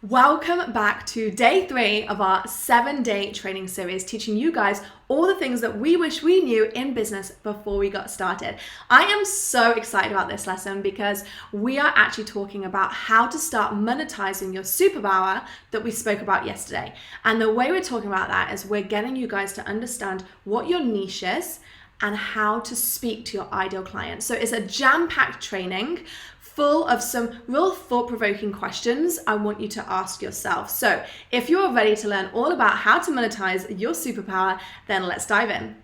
Welcome back to day 3 of our 7-day training series, teaching you guys all the things that we wish we knew in business before we got started. I am so excited about this lesson because we are actually talking about how to start monetizing your superpower that we spoke about yesterday. And the way we're talking about that is we're getting you guys to understand what your niche is and how to speak to your ideal client. So it's a jam-packed training full of some real thought-provoking questions I want you to ask yourself. So if you're ready to learn all about how to monetize your superpower, then let's dive in.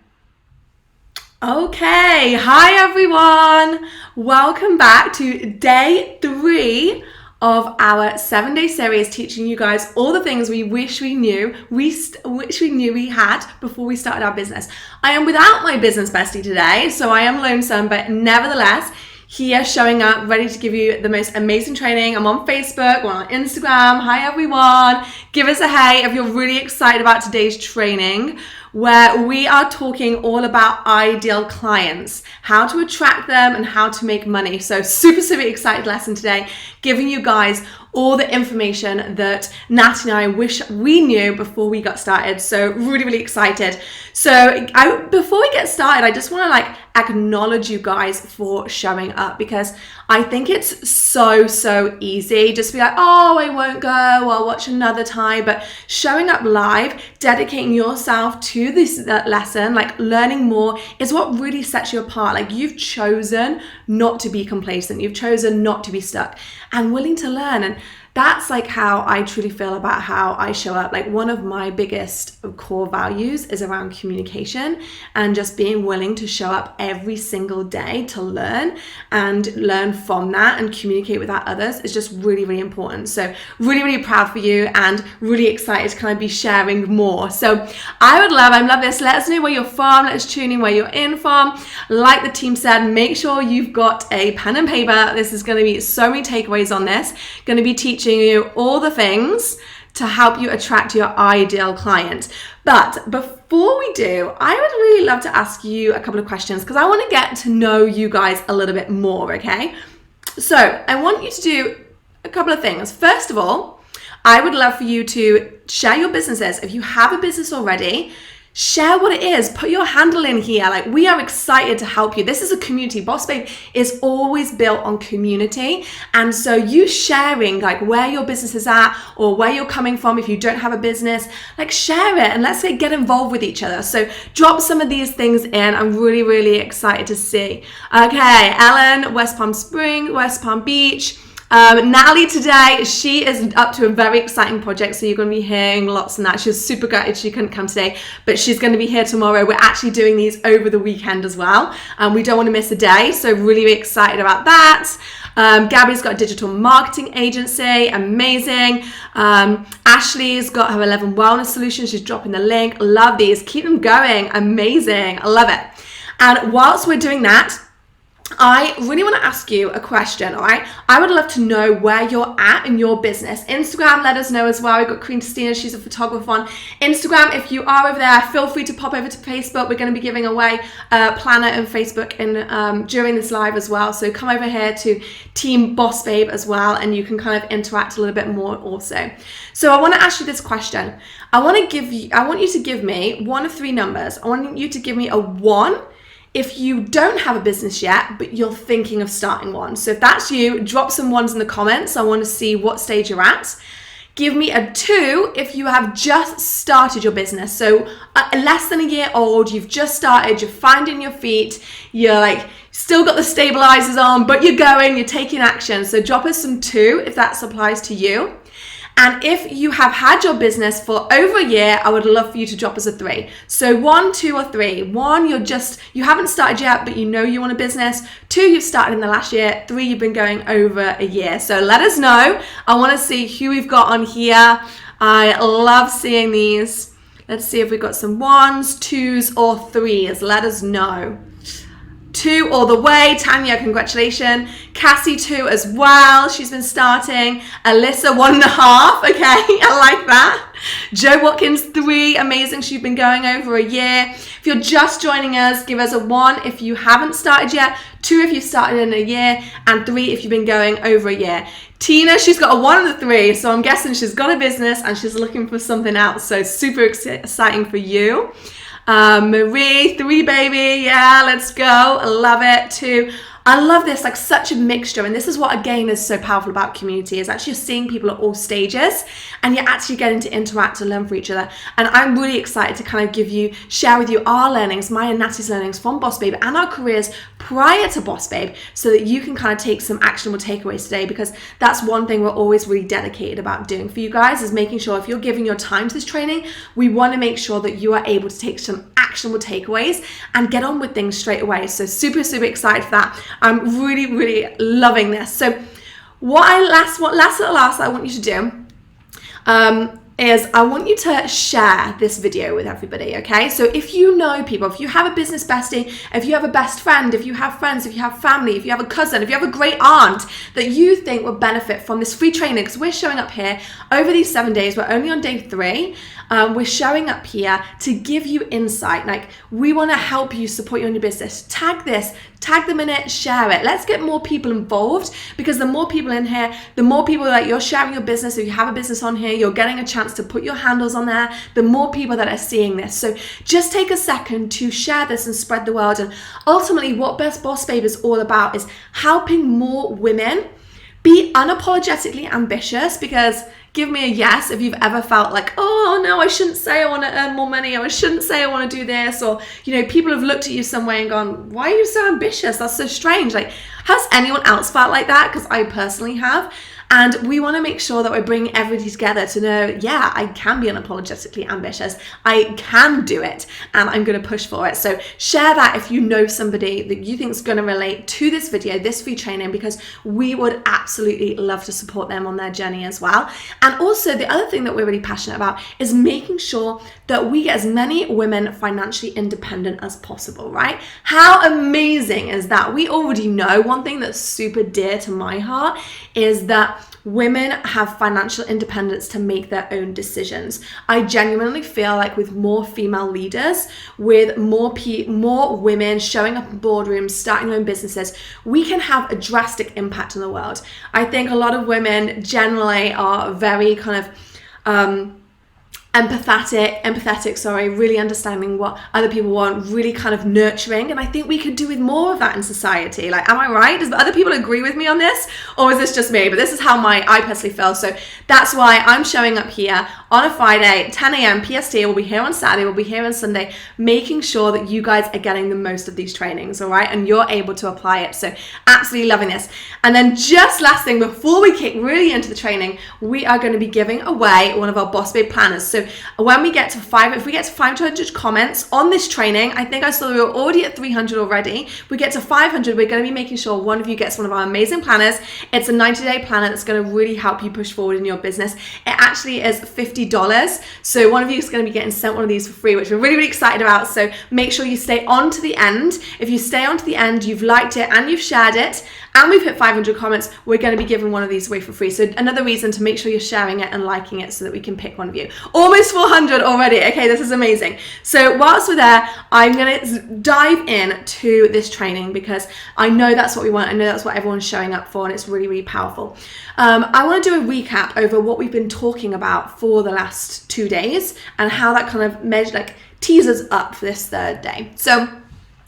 Okay, hi everyone. Welcome back to day 3 of our 7-day series, teaching you guys all the things we wish we knew, we had before we started our business. I am without my business bestie today, so I am lonesome, but nevertheless, here showing up, ready to give you the most amazing training. I'm on Facebook, we're on Instagram. Hi everyone. Give us a hey if you're really excited about today's training, where we are talking all about ideal clients, how to attract them and how to make money. So super excited lesson today, giving you guys all the information that Nat and I wish we knew before we got started. So really excited. So before we get started, I just want to acknowledge you guys for showing up, because I think it's so easy just to be like, oh, I won't go, I'll watch another time. But showing up live, dedicating yourself to this lesson, learning more, is what really sets you apart. You've chosen not to be complacent, you've chosen not to be stuck and willing to learn. And that's how I truly feel about how I show up. One of my biggest core values is around communication and just being willing to show up every single day to learn and learn from that and communicate with that others is just really important. So really proud for you and really excited to kind of be sharing more. So I love this. Let us know where you're from. Let's tune in where you're in from. Like the team said, make sure you've got a pen and paper. This is going to be so many takeaways on this. Going to be teaching you all the things to help you attract your ideal client. But before we do, I would really love to ask you a couple of questions because I want to get to know you guys a little bit more, okay? So I want you to do a couple of things. First of all, I would love for you to share your businesses. If you have a business already, share what it is. Put your handle in here. We are excited to help you. This is a community. Boss Babe is always built on community. And so you sharing where your business is at or where you're coming from if you don't have a business, share it and let's get involved with each other. So drop some of these things in. I'm really excited to see. Okay, Ellen, West Palm Spring, West Palm Beach. Natalie today, she is up to a very exciting project, so you're going to be hearing lots on that. She was super gutted she couldn't come today, but she's going to be here tomorrow. We're actually doing these over the weekend as well, and we don't want to miss a day, so really excited about that. Gabby's got a digital marketing agency, amazing. Ashley's got her 11 wellness solutions. She's dropping the link. Love these. Keep them going. Amazing. I love it. And whilst we're doing that, I really want to ask you a question, all right? I would love to know where you're at in your business. Instagram, let us know as well. We've got Christina, she's a photographer on Instagram. If you are over there, feel free to pop over to Facebook. We're going to be giving away a planner and Facebook during this live as well. So come over here to Team Boss Babe as well, and you can kind of interact a little bit more also. So I want to ask you this question. I want you to give me one of 3 numbers. I want you to give me a 1 if you don't have a business yet, but you're thinking of starting one. So if that's you, drop some 1s in the comments. I want to see what stage you're at. Give me a 2 if you have just started your business. So less than a year old, you've just started, you're finding your feet, you're still got the stabilizers on, but you're taking action. So drop us some 2 if that applies to you. And if you have had your business for over a year, I would love for you to drop us a 3. So 1, 2, or 3. 1, you haven't started yet, but you know you want a business. 2, you've started in the last year. 3, you've been going over a year. So let us know. I want to see who we've got on here. I love seeing these. Let's see if we've got some 1s, 2s, or 3s. Let us know. 2 all the way. Tanya, congratulations. Cassie 2 as well. She's been starting. Alyssa 1.5. Okay, I like that. Joe Watkins 3. Amazing. She's been going over a year. If you're just joining us, give us a 1 if you haven't started yet, 2 if you've started in a year, and 3 if you've been going over a year. Tina, she's got a 1 and a 3, so I'm guessing she's got a business and she's looking for something else. So super exciting for you. Marie, 3 baby, yeah, let's go. I love it. 2. I love this, like such a mixture. And this is what, again, is so powerful about community, is actually you're seeing people at all stages and you're actually getting to interact and learn from each other. And I'm really excited to kind of share with you our learnings, my and Natty's learnings from Boss Babe and our careers prior to Boss Babe, so that you can kind of take some actionable takeaways today, because that's one thing we're always really dedicated about doing for you guys, is making sure if you're giving your time to this training, we want to make sure that you are able to take some actionable takeaways and get on with things straight away. So super, super excited for that. I'm really, really loving this. So what last I want you to do is I want you to share this video with everybody, okay? So if you know people, if you have a business bestie, if you have a best friend, if you have friends, if you have family, if you have a cousin, if you have a great aunt that you think would benefit from this free training, because we're showing up here over these 7 days, we're only on day 3, we're showing up here to give you insight. Like, we want to help you, support you in your business. Tag this, tag them in it, share it. Let's get more people involved, because the more people in here, the more people that you're sharing your business. If you have a business on here, you're getting a chance to put your handles on there, the more people that are seeing this. So just take a second to share this and spread the word. And ultimately what Best Boss Babe is all about is helping more women be unapologetically ambitious. Because give me a yes if you've ever felt like, oh no, I shouldn't say I want to earn more money, or I shouldn't say I want to do this, or, you know, people have looked at you some way and gone, why are you so ambitious? That's so strange. Like, has anyone else felt like that? Because I personally have. And we want to make sure that we're bringing everybody together to know, yeah, I can be unapologetically ambitious. I can do it, and I'm going to push for it. So share that if you know somebody that you think is going to relate to this video, this free training, because we would absolutely love to support them on their journey as well. And also the other thing that we're really passionate about is making sure that we get as many women financially independent as possible, right? How amazing is that? We already know one thing that's super dear to my heart is that women have financial independence to make their own decisions. I genuinely feel like with more female leaders, with more women showing up in boardrooms, starting their own businesses, we can have a drastic impact on the world. I think a lot of women generally are very kind of empathetic, really understanding what other people want, really kind of nurturing. And I think we could do with more of that in society. Like, am I right? Does other people agree with me on this? Or is this just me? But this is how I personally feel. So that's why I'm showing up here on a Friday, 10 a.m. PST. We'll be here on Saturday, we'll be here on Sunday, making sure that you guys are getting the most of these trainings, all right? And you're able to apply it. So absolutely loving this. And then just last thing, before we kick really into the training, we are going to be giving away one of our Boss Babe planners. So when we get to if we get to 500 comments on this training, I think I saw we were already at 300 already. If we get to 500, we're going to be making sure one of you gets one of our amazing planners. It's a 90-day planner that's going to really help you push forward in your business. It actually is $50. So one of you is going to be getting sent one of these for free, which we're really, really excited about. So make sure you stay on to the end. If you stay on to the end, you've liked it and you've shared it, and we've hit 500 comments, we're going to be giving one of these away for free. So another reason to make sure you're sharing it and liking it so that we can pick one of you. Almost 400 already. Okay, this is amazing. So whilst we're there, I'm going to dive in to this training, because I know that's what we want. I know that's what everyone's showing up for, and it's really, really powerful. I want to do a recap over what we've been talking about for the last 2 days and how that kind of teases up for this third day. So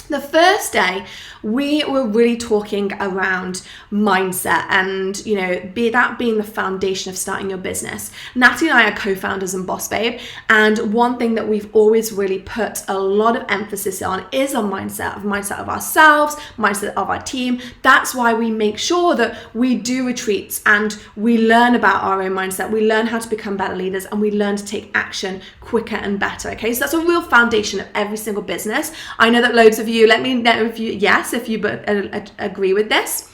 the first day, we were really talking around mindset and, you know, that being the foundation of starting your business. Natty and I are co-founders in Boss Babe, and one thing that we've always really put a lot of emphasis on is our mindset of ourselves, mindset of our team. That's why we make sure that we do retreats and we learn about our own mindset. We learn how to become better leaders, and we learn to take action quicker and better. Okay, so that's a real foundation of every single business. I know that loads of you, let me know if you agree with this.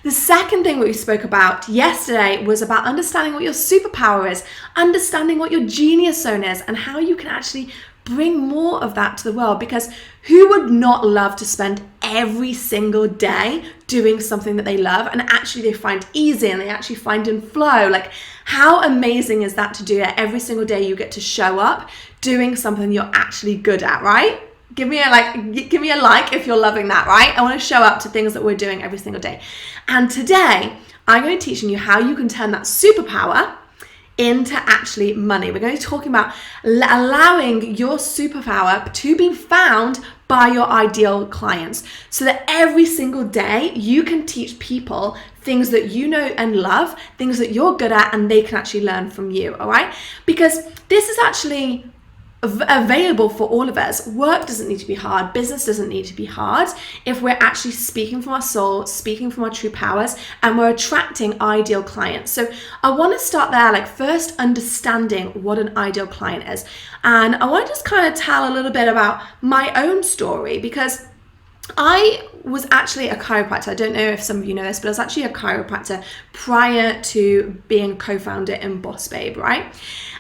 The second thing we spoke about yesterday was about understanding what your superpower is, understanding what your genius zone is, and how you can actually bring more of that to the world, because who would not love to spend every single day doing something that they love and actually they find easy and they actually find in flow? Like, how amazing is that to do it every single day? You get to show up doing something you're actually good at, right? Give me a like if you're loving that, right? I want to show up to things that we're doing every single day. And today I'm going to be teaching you how you can turn that superpower into actually money. We're going to be talking about allowing your superpower to be found by your ideal clients, so that every single day you can teach people things that you know and love, things that you're good at, and they can actually learn from you, all right? Because this is actually available for all of us. Work doesn't need to be hard. Business doesn't need to be hard if we're actually speaking from our soul, speaking from our true powers, and we're attracting ideal clients. So I want to start there, like first understanding what an ideal client is. And I want to just kind of tell a little bit about my own story, because I was actually a chiropractor. I don't know if some of you know this, but I was actually a chiropractor prior to being co-founder in Boss Babe, right?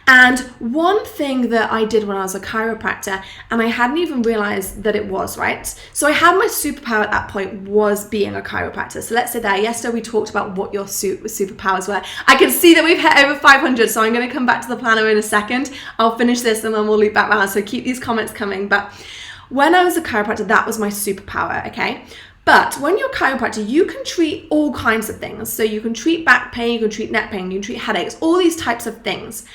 And one thing that I did when I was a chiropractor, and I hadn't even realized that it was, right? So I had my superpower at that point was being a chiropractor. So let's say that yesterday we talked about what your superpowers were. I can see that we've hit over 500, so I'm going to come back to the planner in a second. I'll finish this and then we'll loop back around. So keep these comments coming. But when I was a chiropractor, that was my superpower, okay? But when you're a chiropractor, you can treat all kinds of things. So you can treat back pain, you can treat neck pain, you can treat headaches, all these types of things.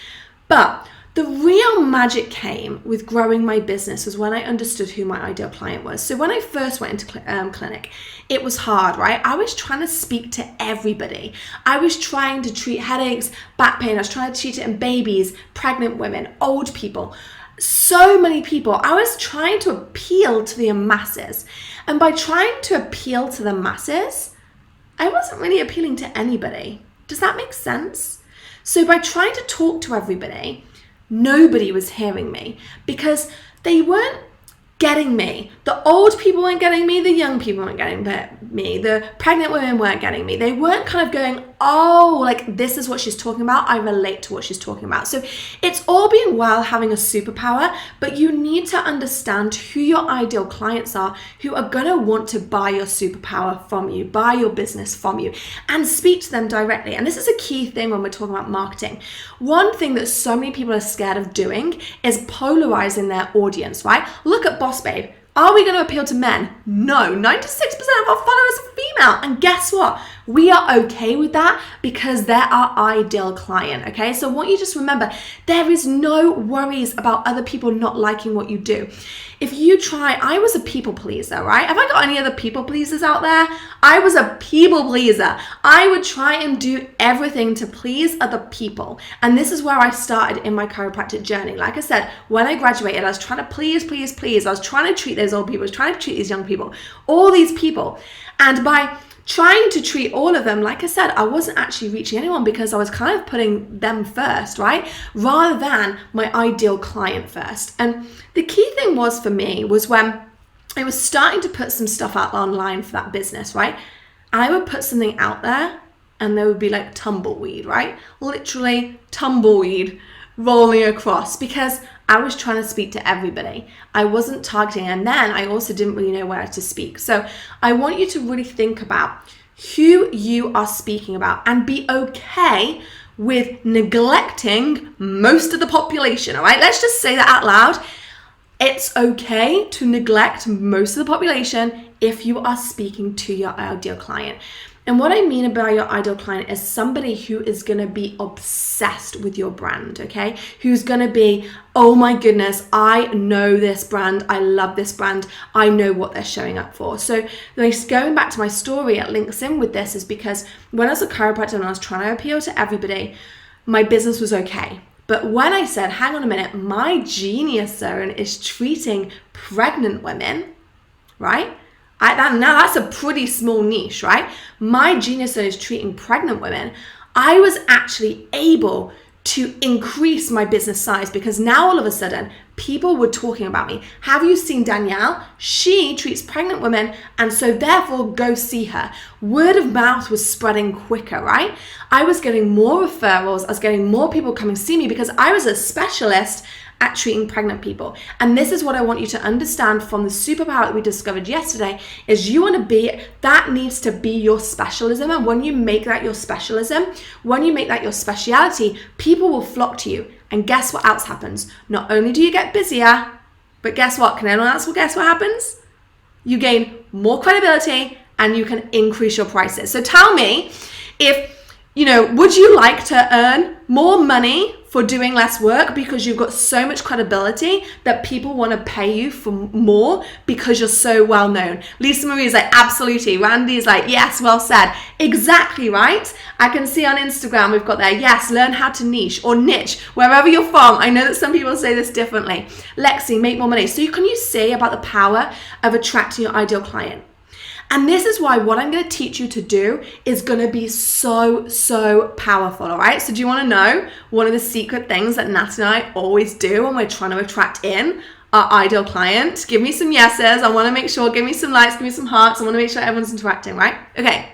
But the real magic came with growing my business was when I understood who my ideal client was. So when I first went into clinic, it was hard, right? I was trying to speak to everybody. I was trying to treat headaches, back pain. I was trying to treat it in babies, pregnant women, old people. So many people. I was trying to appeal to the masses. And by trying to appeal to the masses, I wasn't really appealing to anybody. Does that make sense? So by trying to talk to everybody, nobody was hearing me because they weren't getting me. The old people weren't getting me, the young people weren't getting me, the pregnant women weren't getting me. They weren't kind of going, oh, like this is what she's talking about. I relate to what she's talking about. So it's all being well having a superpower, but you need to understand who your ideal clients are, who are going to want to buy your superpower from you, buy your business from you, and speak to them directly. And this is a key thing when we're talking about marketing. One thing that so many people are scared of doing is polarizing their audience, right? Look at Boss Babe. Are we going to appeal to men? No, 96% of our followers are female. And guess what? We are okay with that because they're our ideal client, okay? So I want you to just remember, there is no worries about other people not liking what you do. If you try, I was a people pleaser, right? Have I got any other people pleasers out there? I was a people pleaser. I would try and do everything to please other people. And this is where I started in my chiropractic journey. Like I said, when I graduated, I was trying to please. I was trying to treat those old people. I was trying to treat these young people, all these people. And by trying to treat all of them, like I said, I wasn't actually reaching anyone because I was kind of putting them first, right? Rather than my ideal client first. And the key thing was for me was when I was starting to put some stuff out online for that business, right? I would put something out there and there would be like tumbleweed, right? Literally tumbleweed rolling across because I was trying to speak to everybody. I wasn't targeting, and then I also didn't really know where to speak. So I want you to really think about who you are speaking about and be okay with neglecting most of the population, all right? Let's just say that out loud. It's okay to neglect most of the population if you are speaking to your ideal client. And what I mean by your ideal client is somebody who is going to be obsessed with your brand, okay? Who's going to be, oh my goodness, I know this brand. I love this brand. I know what they're showing up for. So going back to my story, it links in with this is because when I was a chiropractor and I was trying to appeal to everybody, my business was okay. But when I said, hang on a minute, my genius zone is treating pregnant women, right? Now that's a pretty small niche, right? My genius zone is treating pregnant women. I was actually able to increase my business size because now all of a sudden people were talking about me. Have you seen Danielle? She treats pregnant women, and so therefore go see her. Word of mouth was spreading quicker, right? I was getting more referrals. I was getting more people coming see me because I was a specialist at treating pregnant people. And this is what I want you to understand from the superpower that we discovered yesterday, is you want to be, that needs to be your specialism. And when you make that your specialism, when you make that your speciality, people will flock to you. And guess what else happens? Not only do you get busier, but guess what? Can anyone else guess what happens? You gain more credibility and you can increase your prices. So tell me, would you like to earn more money for doing less work because you've got so much credibility that people want to pay you for more because you're so well known? Lisa Marie is like, absolutely. Randy is like, yes, well said. Exactly right. I can see on Instagram we've got there, yes, learn how to niche or niche, wherever you're from. I know that some people say this differently. Lexi, make more money. So can you see about the power of attracting your ideal client? And this is why what I'm going to teach you to do is going to be so, so powerful, all right? So do you want to know one of the secret things that Natalie and I always do when we're trying to attract in our ideal client? Give me some yeses. I want to make sure, give me some likes, give me some hearts. I want to make sure everyone's interacting, right? Okay.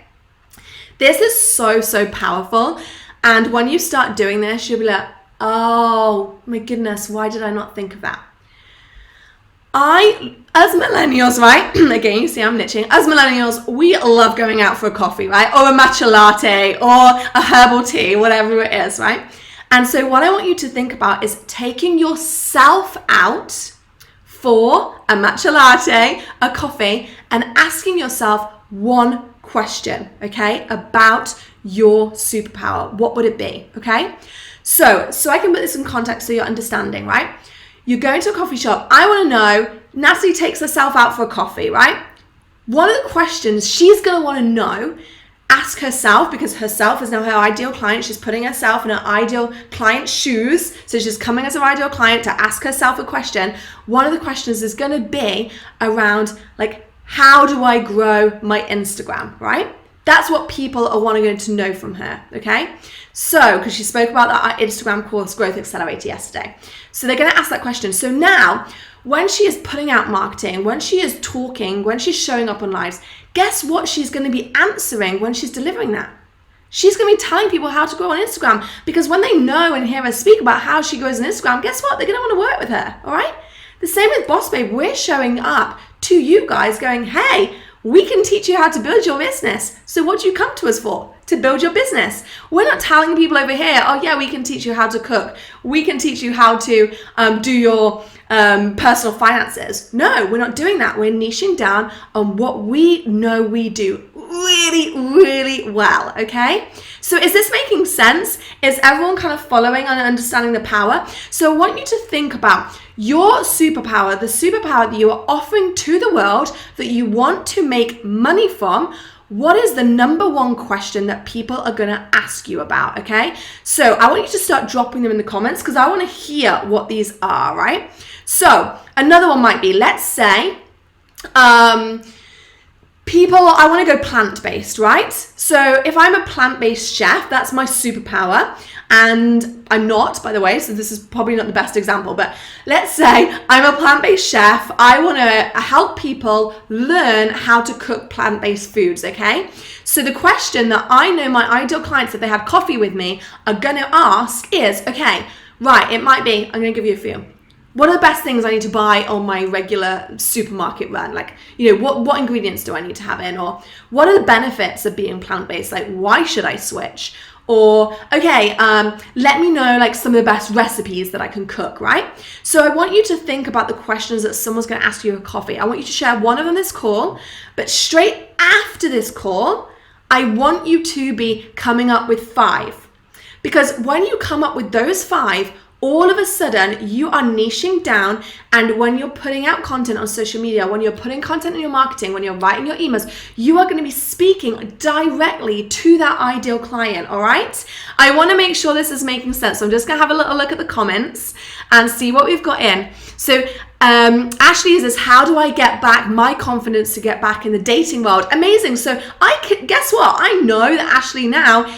This is so, so powerful. And when you start doing this, you'll be like, oh my goodness, why did I not think of that? As millennials, right? Again, you see I'm niching. As millennials, we love going out for a coffee, right? Or a matcha latte or a herbal tea, whatever it is, right? And so what I want you to think about is taking yourself out for a matcha latte, a coffee, and asking yourself one question, okay, about your superpower. What would it be, okay? So I can put this in context so you're understanding, right? You're going to a coffee shop. I want to know, Natalie takes herself out for a coffee, right? One of the questions she's going to want to know, ask herself, because herself is now her ideal client. She's putting herself in her ideal client's shoes. So she's coming as her ideal client to ask herself a question. One of the questions is going to be around, like, how do I grow my Instagram, right? That's what people are wanting to know from her, okay? So, because she spoke about that Instagram course, Growth Accelerator, yesterday. So they're going to ask that question. So now, when she is putting out marketing, when she is talking, when she's showing up on lives, guess what she's going to be answering when she's delivering that? She's going to be telling people how to grow on Instagram, because when they know and hear her speak about how she grows on Instagram, guess what? They're going to want to work with her, all right? The same with Boss Babe. We're showing up to you guys going, hey, we can teach you how to build your business. So what do you come to us for? To build your business. We're not telling people over here, oh yeah, we can teach you how to cook. We can teach you how to do your personal finances. No, we're not doing that. We're niching down on what we know we do really, really well, okay? So is this making sense? Is everyone kind of following and understanding the power? So I want you to think about your superpower, the superpower that you are offering to the world that you want to make money from. What is the number one question that people are going to ask you about, okay? So I want you to start dropping them in the comments because I want to hear what these are, right? So another one might be, let's say, I want to go plant-based, right? So if I'm a plant-based chef, that's my superpower. And I'm not, by the way, so this is probably not the best example, but let's say I'm a plant-based chef. I want to help people learn how to cook plant-based foods, okay? So the question that I know my ideal clients, if they have coffee with me, are going to ask is, okay, right, it might be, I'm going to give you a few. What are the best things I need to buy on my regular supermarket run? Like, what ingredients do I need to have in? Or what are the benefits of being plant-based? Like, why should I switch? Or, okay, let me know like some of the best recipes that I can cook, right? So I want you to think about the questions that someone's going to ask you at coffee. I want you to share one of them this call, but straight after this call, I want you to be coming up with 5. Because when you come up with those 5, all of a sudden you are niching down, and when you're putting out content on social media, when you're putting content in your marketing, when you're writing your emails, you are going to be speaking directly to that ideal client, all right? I want to make sure this is making sense. So I'm just going to have a little look at the comments and see what we've got in. So Ashley says, how do I get back my confidence to get back in the dating world? Amazing. So guess what? I know that Ashley now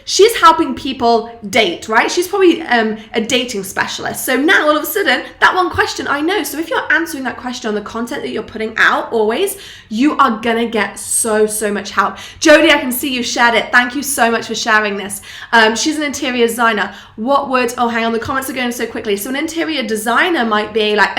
she's helping people date, right? She's probably a dating specialist. So now all of a sudden, that one question I know. So if you're answering that question on the content that you're putting out always, you are gonna get so much help. Jody, I can see you shared it. Thank you so much for sharing this. She's an interior designer. Hang on, the comments are going so quickly. So an interior designer might be like,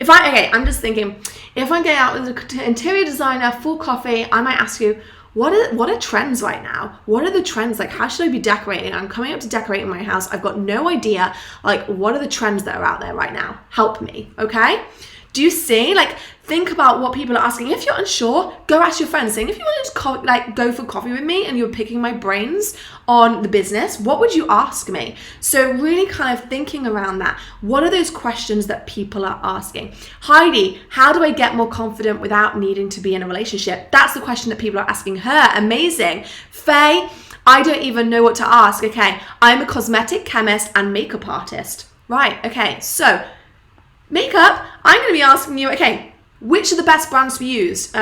I'm just thinking, if I'm going out with an interior designer for coffee, I might ask you, what are trends right now? What are the trends? Like, how should I be decorating? I'm coming up to decorating my house. I've got no idea. Like, what are the trends that are out there right now? Help me, okay? Do you see? Like, think about what people are asking. If you're unsure, go ask your friends. Saying, if you wanted to go for coffee with me and you're picking my brains on the business, what would you ask me? So really kind of thinking around that. What are those questions that people are asking? Heidi, how do I get more confident without needing to be in a relationship? That's the question that people are asking her. Amazing. Faye, I don't even know what to ask. Okay, I'm a cosmetic chemist and makeup artist. Right, okay, so makeup, I'm going to be asking you, okay, which are the best brands to use?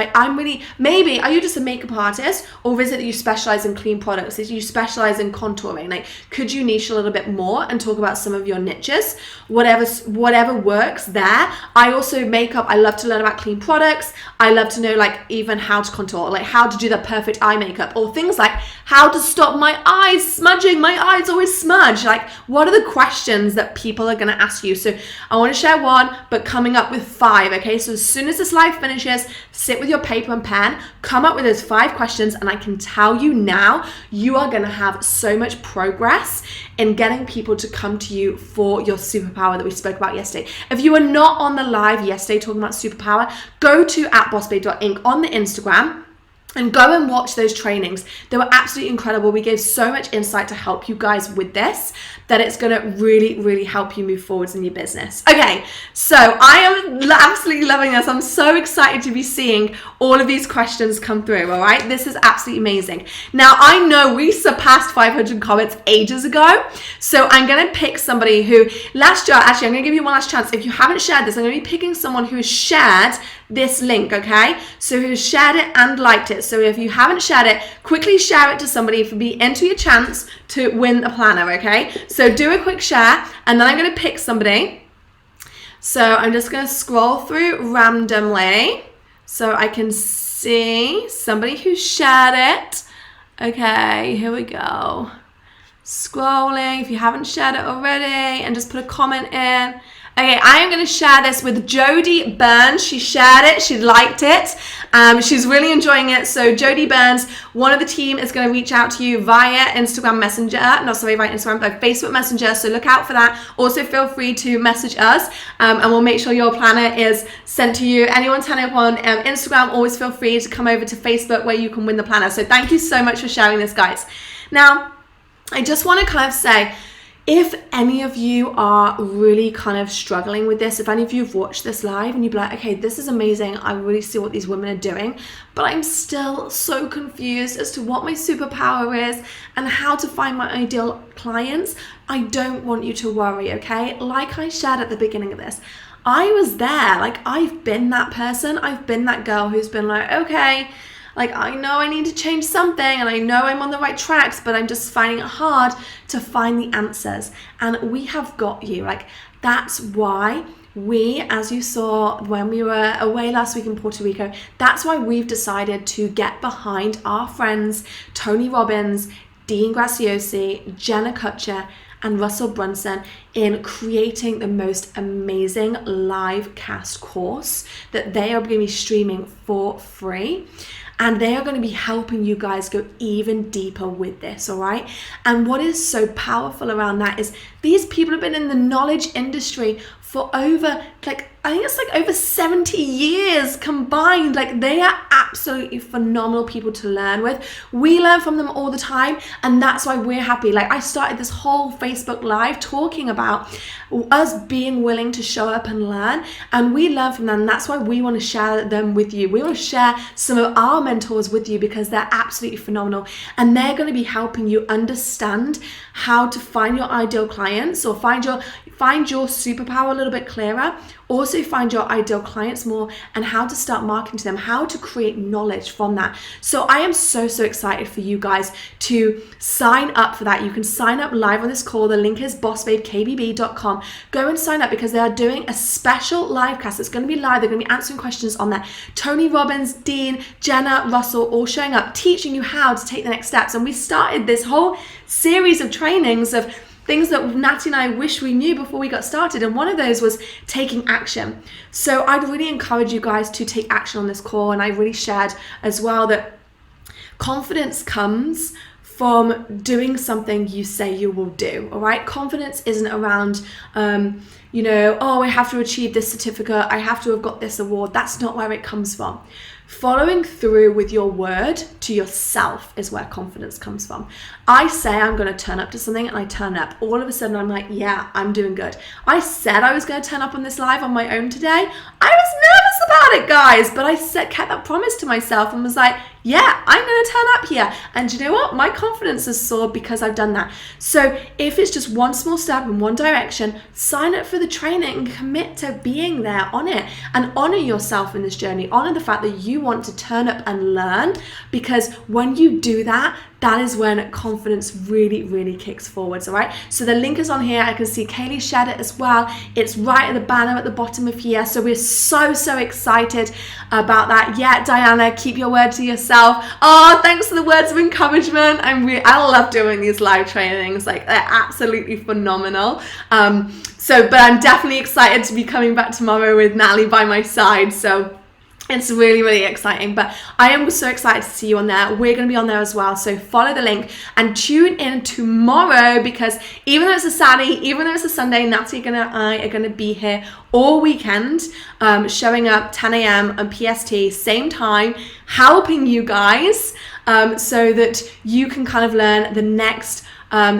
Maybe, are you just a makeup artist, or is it that you specialize in clean products? Is you specialize in contouring? Like, could you niche a little bit more and talk about some of your niches? Whatever works there. I also makeup, I love to learn about clean products. I love to know like even how to contour, like how to do the perfect eye makeup, or things like how to stop my eyes smudging. My eyes always smudge. Like, what are the questions that people are going to ask you? So I want to share one, but coming up with 5, okay? So as soon as this live finishes, sit with your paper and pen, come up with those 5 questions, and I can tell you now, you are going to have so much progress in getting people to come to you for your superpower that we spoke about yesterday. If you were not on the live yesterday talking about superpower, go to @bossbabe.inc on the Instagram and go and watch those trainings. They were absolutely incredible. We gave so much insight to help you guys with this that it's going to really help you move forwards in your business. Okay, so I am absolutely loving this. I'm so excited to be seeing all of these questions come through, all right? This is absolutely amazing. Now, I know we surpassed 500 comments ages ago, so I'm going to pick somebody who, actually, I'm going to give you one last chance. If you haven't shared this, I'm going to be picking someone who has shared this link, okay? So who's shared it and liked it. So if you haven't shared it, quickly share it to somebody for enter your chance to win a planner, okay? So do a quick share, and then I'm going to pick somebody. So I'm just going to scroll through randomly so I can see somebody who shared it. Okay, here we go. Scrolling, if you haven't shared it already, and just put a comment in. Okay, I am going to share this with Jody Burns. She shared it. She liked it. She's really enjoying it. So Jody Burns, one of the team is going to reach out to you via Instagram Messenger. Via Facebook Messenger. So look out for that. Also, feel free to message us and we'll make sure your planner is sent to you. Anyone turning up on Instagram, always feel free to come over to Facebook where you can win the planner. So thank you so much for sharing this, guys. Now, I just want to kind of say, if any of you are really kind of struggling with this, if any of you have watched this live and you'd be like, okay, this is amazing, I really see what these women are doing, but I'm still so confused as to what my superpower is and how to find my ideal clients, I don't want you to worry, okay? Like I shared at the beginning of this, I was there, like I've been that person, I've been that girl who's been like, okay, like, I know I need to change something and I know I'm on the right tracks, but I'm just finding it hard to find the answers. And we have got you. Like, that's why we, as you saw when we were away last week in Puerto Rico, that's why we've decided to get behind our friends, Tony Robbins, Dean Graziosi, Jenna Kutcher, and Russell Brunson in creating the most amazing live cast course that they are going to be streaming for free. And they are going to be helping you guys go even deeper with this, all right? And what is so powerful around that is these people have been in the knowledge industry for over, I think it's over 70 years combined. Like, they are absolutely phenomenal people to learn with. We learn from them all the time, and that's why we're happy. Like, I started this whole Facebook Live talking about us being willing to show up and learn, and we learn from them, and that's why we want to share them with you. We want to share some of our mentors with you because they're absolutely phenomenal, and they're going to be helping you understand how to find your ideal clients or find your superpower a little bit clearer, also find your ideal clients more, and how to start marketing to them, how to create knowledge from that. So I am so excited for you guys to sign up for that. You can sign up live on this call. The link is bossbabekbb.com. Go and sign up because they are doing a special live cast. It's going to be live. They're going to be answering questions on that. Tony Robbins, Dean, Jenna, Russell, all showing up, teaching you how to take the next steps. And we started this whole series of trainings of things that Natty and I wish we knew before we got started. And one of those was taking action. So I'd really encourage you guys to take action on this call. And I really shared as well that confidence comes from doing something you say you will do, all right? Confidence isn't around, oh, I have to achieve this certificate, I have to have got this award. That's not where it comes from. Following through with your word to yourself is where confidence comes from. I say I'm going to turn up to something and I turn up. All of a sudden I'm like, yeah, I'm doing good. I said I was going to turn up on this live on my own today. I was nervous about it, guys, but I kept that promise to myself and was like, yeah, I'm going to turn up here. And you know what? My confidence has soared because I've done that. So if it's just one small step in one direction, sign up for the training and commit to being there on it, and honor yourself in this journey. Honor the fact that you want to turn up and learn, because when you do that, that is when confidence really, really kicks forwards, all right? So the link is on here. I can see Kaylee shared it as well. It's right at the banner at the bottom of here. So we're so excited about that. Yeah, Diana, keep your word to yourself. Oh, thanks for the words of encouragement. I love doing these live trainings. Like, they're absolutely phenomenal. But I'm definitely excited to be coming back tomorrow with Natalie by my side. So it's really, really exciting, but I am so excited to see you on there. We're going to be on there as well, so follow the link and tune in tomorrow, because even though it's a Saturday, even though it's a Sunday, Natalie and I are going to be here all weekend, showing up 10 a.m. on PST, same time, helping you guys so that you can kind of learn the next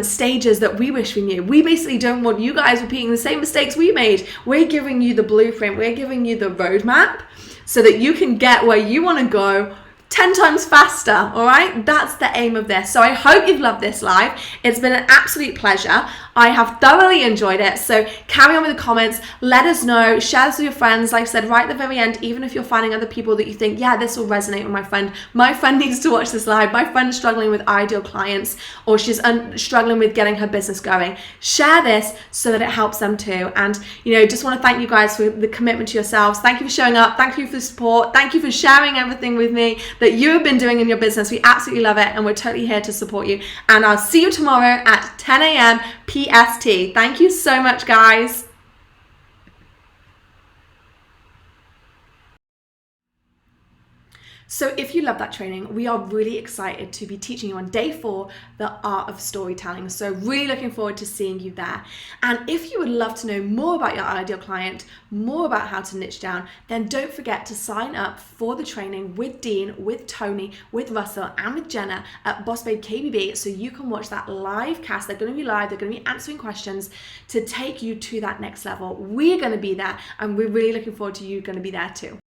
stages that we wish we knew. We basically don't want you guys repeating the same mistakes we made. We're giving you the blueprint. We're giving you the roadmap so that you can get where you want to go 10 times faster, all right? That's the aim of this. So I hope you've loved this live. It's been an absolute pleasure. I have thoroughly enjoyed it. So carry on with the comments. Let us know. Share this with your friends. Like I said, right at the very end, even if you're finding other people that you think, yeah, this will resonate with my friend. My friend needs to watch this live. My friend's struggling with ideal clients, or she's struggling with getting her business going. Share this so that it helps them too. And, just want to thank you guys for the commitment to yourselves. Thank you for showing up. Thank you for the support. Thank you for sharing everything with me that you have been doing in your business. We absolutely love it, and we're totally here to support you. And I'll see you tomorrow at 10 a.m. PST. Thank you so much, guys. So if you love that training, we are really excited to be teaching you on day 4, the art of storytelling. So really looking forward to seeing you there. And if you would love to know more about your ideal client, more about how to niche down, then don't forget to sign up for the training with Dean, with Tony, with Russell, and with Jenna at Boss Babe KBB, so you can watch that live cast. They're going to be live. They're going to be answering questions to take you to that next level. We're going to be there, and we're really looking forward to you going to be there too.